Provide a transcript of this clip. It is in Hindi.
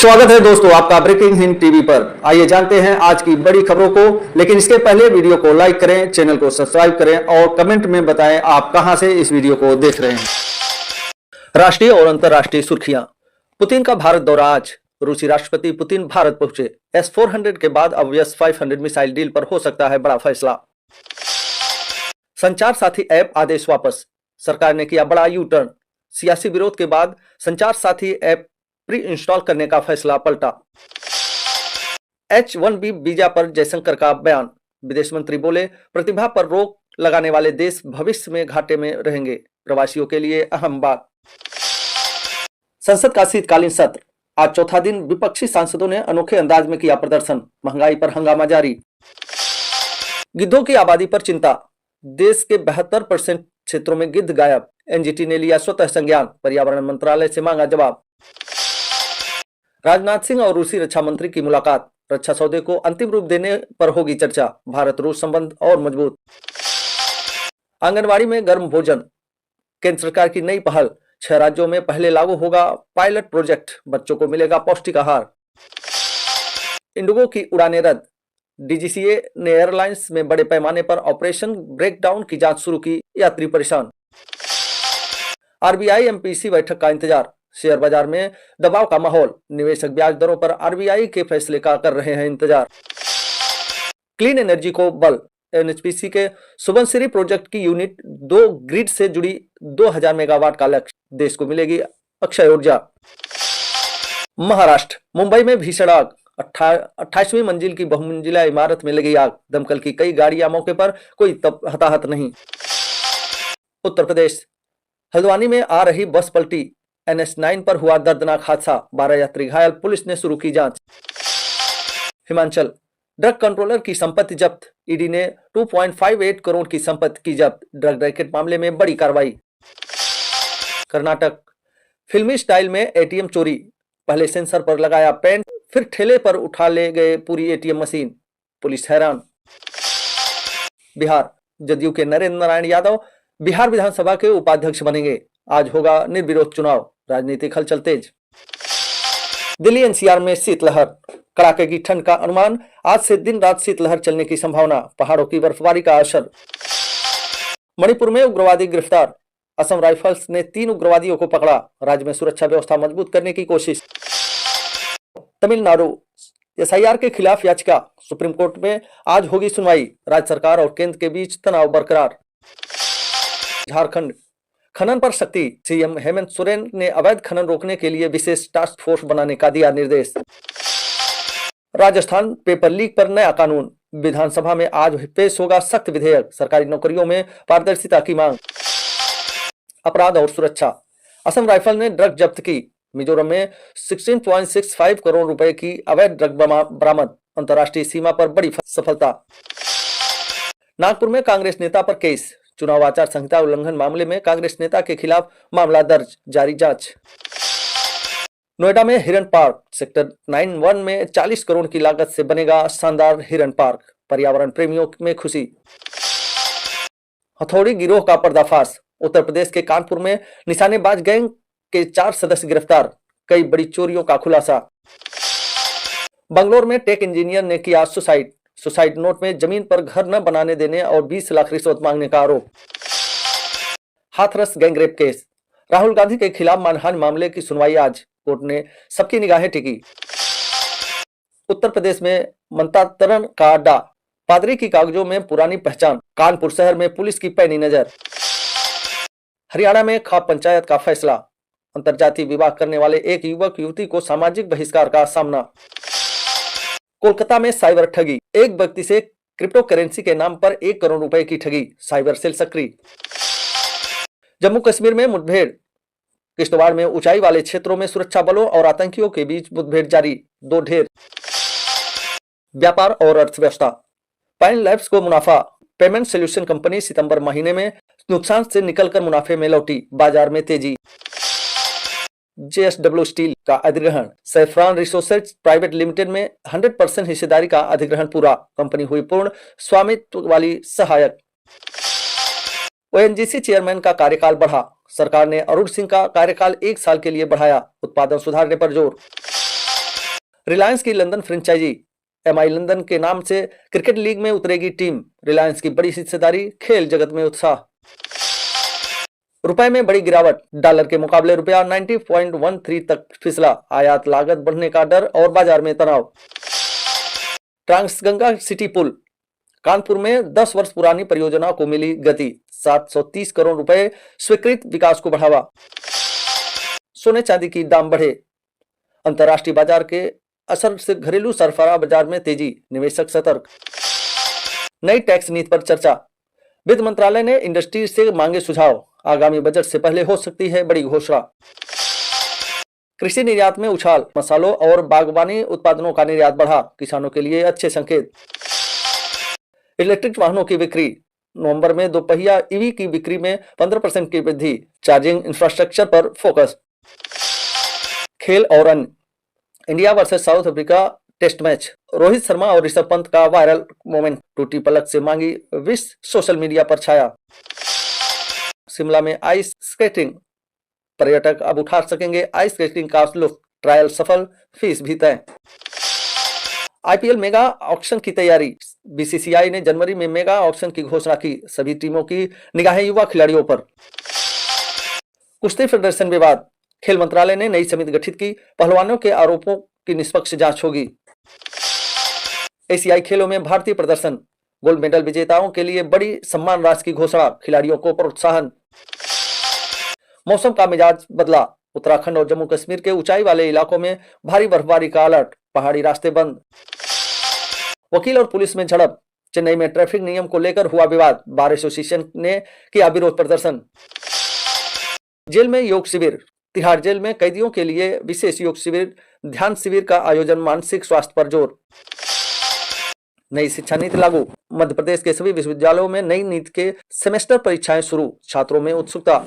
स्वागत है दोस्तों आपका ब्रेकिंग हिंद टीवी पर। आइए जानते हैं आज की बड़ी खबरों को, लेकिन इसके पहले वीडियो को लाइक करें, चैनल को सब्सक्राइब करें और कमेंट में बताएं आप कहां से इस वीडियो को देख रहे हैं। राष्ट्रीय और अंतर्राष्ट्रीय सुर्खियां। पुतिन का भारत दौरा आज। रूसी राष्ट्रपति पुतिन भारत पहुंचे। S-400 के बाद अब S-500 मिसाइल डील पर हो सकता है बड़ा फैसला। संचार साथी ऐप आदेश वापस। सरकार ने किया बड़ा यू टर्न। सियासी विरोध के बाद संचार साथी ऐप प्री इंस्टॉल करने का फैसला पलटा। H-1B वीजा पर जयशंकर का बयान। विदेश मंत्री बोले, प्रतिभा पर रोक लगाने वाले देश भविष्य में घाटे में रहेंगे। प्रवासियों के लिए अहम बात। संसद का शीतकालीन सत्र आज चौथा दिन। विपक्षी सांसदों ने अनोखे अंदाज में किया प्रदर्शन। महंगाई पर हंगामा जारी। गिद्धों की आबादी पर चिंता। देश के 72% क्षेत्रों में गिद्ध गायब। एनजीटी ने लिया स्वतः संज्ञान। पर्यावरण मंत्रालय से मांगा जवाब। राजनाथ सिंह और रूसी रक्षा मंत्री की मुलाकात। रक्षा सौदे को अंतिम रूप देने पर होगी चर्चा। भारत रूस संबंध और मजबूत। आंगनवाड़ी में गर्म भोजन। केंद्र सरकार की नई पहल। 6 राज्यों में पहले लागू होगा पायलट प्रोजेक्ट। बच्चों को मिलेगा पौष्टिक आहार। इंडिगो की उड़ानें रद्द। डीजीसीए ने एयरलाइंस में बड़े पैमाने पर ऑपरेशन ब्रेकडाउन की जांच शुरू की। यात्री परेशान। आरबीआई एमपीसी बैठक का इंतजार। शेयर बाजार में दबाव का माहौल। निवेशक ब्याज दरों पर आरबीआई के फैसले का कर रहे हैं इंतजार। क्लीन एनर्जी को बल। एनएचपीसी के सुबनसिरी प्रोजेक्ट की यूनिट 2 ग्रिड से जुड़ी 2000 मेगावाट का लक्ष्य। देश को मिलेगी अक्षय ऊर्जा। महाराष्ट्र मुंबई में भीषण आग। 28वीं मंजिल की बहुमंजिला इमारत में लगी आग। दमकल की कई गाड़ियां मौके पर, कोई हताहत नहीं। उत्तर प्रदेश हल्द्वानी में आ रही बस पलटी। NH9 पर हुआ दर्दनाक हादसा। 12 यात्री घायल। पुलिस ने शुरू की जांच। हिमाचल ड्रग कंट्रोलर की संपत्ति जब्त। ईडी ने 2.58 करोड़ की संपत्ति की जब्त। ड्रग रैकेट मामले में बड़ी कार्रवाई। कर्नाटक फिल्मी स्टाइल में एटीएम चोरी। पहले सेंसर पर लगाया पेंट, फिर ठेले पर उठा ले गए पूरी एटीएम मशीन। पुलिस हैरान। बिहार जदयू के नरेंद्र नारायण यादव बिहार विधानसभा के उपाध्यक्ष बनेंगे। आज होगा निर्विरोध चुनाव। राजनीतिक हलचल तेज। दिल्ली एनसीआर में शीतलहर। कड़ाके की ठंड का अनुमान। आज से दिन रात शीतलहर चलने की संभावना। पहाड़ों की बर्फबारी का असर। मणिपुर में उग्रवादी गिरफ्तार। असम राइफल्स ने 3 उग्रवादियों को पकड़ा। राज्य में सुरक्षा व्यवस्था मजबूत करने की कोशिश। तमिलनाडु एसआईआर के खिलाफ याचिका। सुप्रीम कोर्ट में आज होगी सुनवाई। राज्य सरकार और केंद्र के बीच तनाव बरकरार। झारखंड खनन पर सख्ती। सीएम हेमंत सोरेन ने अवैध खनन रोकने के लिए विशेष टास्क फोर्स बनाने का दिया निर्देश। राजस्थान पेपर लीक पर नया कानून। विधानसभा में आज पेश होगा सख्त विधेयक। सरकारी नौकरियों में पारदर्शिता की मांग। अपराध और सुरक्षा। असम राइफल ने ड्रग जब्त की। मिजोरम में 16.65 करोड़ रुपए की अवैध ड्रग बरामद। अंतर्राष्ट्रीय सीमा पर बड़ी सफलता। नागपुर में कांग्रेस नेता पर केस। चुनाव आचार संहिता उल्लंघन मामले में कांग्रेस नेता के खिलाफ मामला दर्ज। जारी जांच। नोएडा में हिरन पार्क। सेक्टर 91 में 40 करोड़ की लागत से बनेगा शानदार हिरन पार्क। पर्यावरण प्रेमियों में खुशी। हथौड़ी गिरोह का पर्दाफाश। उत्तर प्रदेश के कानपुर में निशानेबाज गैंग के 4 सदस्य गिरफ्तार। कई बड़ी चोरियों का खुलासा। बंगलोर में टेक इंजीनियर ने किया सुसाइड नोट में जमीन पर घर न बनाने देने और 20 लाख रिश्वत मांगने का आरोप। Hathras gangrape case. राहुल गांधी के खिलाफ मानहानि मामले की सुनवाई आज। कोर्ट ने सबकी निगाहें टिकी। उत्तर प्रदेश में मंतातरण का अड्डा। पादरी की कागजों में पुरानी पहचान। कानपुर शहर में पुलिस की पैनी नजर। हरियाणा में खाप पंचायत का फैसला। अंतरजातीय विवाह करने वाले एक युवक युवती को सामाजिक बहिष्कार का सामना। कोलकाता में साइबर ठगी। एक व्यक्ति से क्रिप्टो करेंसी के नाम पर 1 करोड़ रुपए की ठगी। साइबर सेल सक्रिय। जम्मू कश्मीर में मुठभेड़। किश्तवाड़ में ऊंचाई वाले क्षेत्रों में सुरक्षा बलों और आतंकियों के बीच मुठभेड़ जारी। 2 ढेर। व्यापार और अर्थव्यवस्था। पाइन लैब्स को मुनाफा। पेमेंट सोल्यूशन कंपनी सितंबर महीने में नुकसान से निकलकर मुनाफे में लौटी। बाजार में तेजी। JSW स्टील का अधिग्रहण। सैफ्रॉन रिसोर्सेज प्राइवेट लिमिटेड में 100% हिस्सेदारी का अधिग्रहण पूरा। कंपनी हुई पूर्ण स्वामित्व वाली सहायक। ONGC चेयरमैन का कार्यकाल बढ़ा। सरकार ने अरुण सिंह का कार्यकाल 1 साल के लिए बढ़ाया। उत्पादन सुधारने पर जोर। रिलायंस की लंदन फ्रेंचाइजी MI लंदन के नाम से क्रिकेट लीग में उतरेगी टीम। रिलायंस की बड़ी हिस्सेदारी, खेल जगत में उत्साह। रुपए में बड़ी गिरावट, डॉलर के मुकाबले रुपया 90.13 तक फिसला। आयात लागत बढ़ने का डर और बाजार में तनाव। ट्रांसगंगा सिटी पुल, कानपुर में 10 वर्ष पुरानी परियोजना को मिली गति। 730 करोड़ रुपए स्वीकृत, विकास को बढ़ावा। सोने चांदी की दाम बढ़े, अंतर्राष्ट्रीय बाजार के असर से घरेलू सरफराह बाजार में तेजी, निवेशक सतर्क। नई टैक्स नीति पर चर्चा, वित्त मंत्रालय ने इंडस्ट्री से मांगे सुझाव। आगामी बजट से पहले हो सकती है बड़ी घोषणा। कृषि निर्यात में उछाल, मसालों और बागवानी उत्पादनों का निर्यात बढ़ा, किसानों के लिए अच्छे संकेत। इलेक्ट्रिक वाहनों की बिक्री, नवंबर में दोपहिया EV की बिक्री में 15% की वृद्धि, चार्जिंग इंफ्रास्ट्रक्चर पर फोकस। खेल और अन्य, India versus South Africa test match, Rohit Sharma और ऋषभ पंत का वायरल मोमेंट, टूटी पलक से मांगी विश सोशल मीडिया पर छाया। शिमला में आइस स्केटिंग, पर्यटक अब उठा सकेंगे आइस स्केटिंग का लुत्फ, ट्रायल सफल, फीस भी तय। IPL मेगा ऑक्शन की तैयारी, BCCI ने जनवरी में मेगा ऑक्शन की घोषणा की। सभी टीमों की निगाहें युवा खिलाड़ियों पर। कुश्ती फेडरेशन विवाद, खेल मंत्रालय ने नई समिति गठित की, पहलवानों के आरोपों की निष्पक्ष जांच होगी। एशियाई खेलों में भारतीय प्रदर्शन, गोल्ड मेडल विजेताओं के लिए बड़ी सम्मान राशि की घोषणा, खिलाड़ियों को प्रोत्साहन। मौसम का मिजाज बदला, उत्तराखंड और जम्मू कश्मीर के ऊंचाई वाले इलाकों में भारी बर्फबारी का अलर्ट, पहाड़ी रास्ते बंद। वकील और पुलिस में झड़प, चेन्नई में ट्रैफिक नियम को लेकर हुआ विवाद, बार एसोसिएशन ने किया विरोध प्रदर्शन। जेल में योग शिविर, तिहाड़ जेल में कैदियों के लिए विशेष योग शिविर, ध्यान शिविर का आयोजन, मानसिक स्वास्थ्य पर जोर। नई शिक्षा नीति लागू, मध्य प्रदेश के सभी विश्वविद्यालयों में नई नीति के सेमेस्टर परीक्षाएं शुरू, छात्रों में उत्सुकता।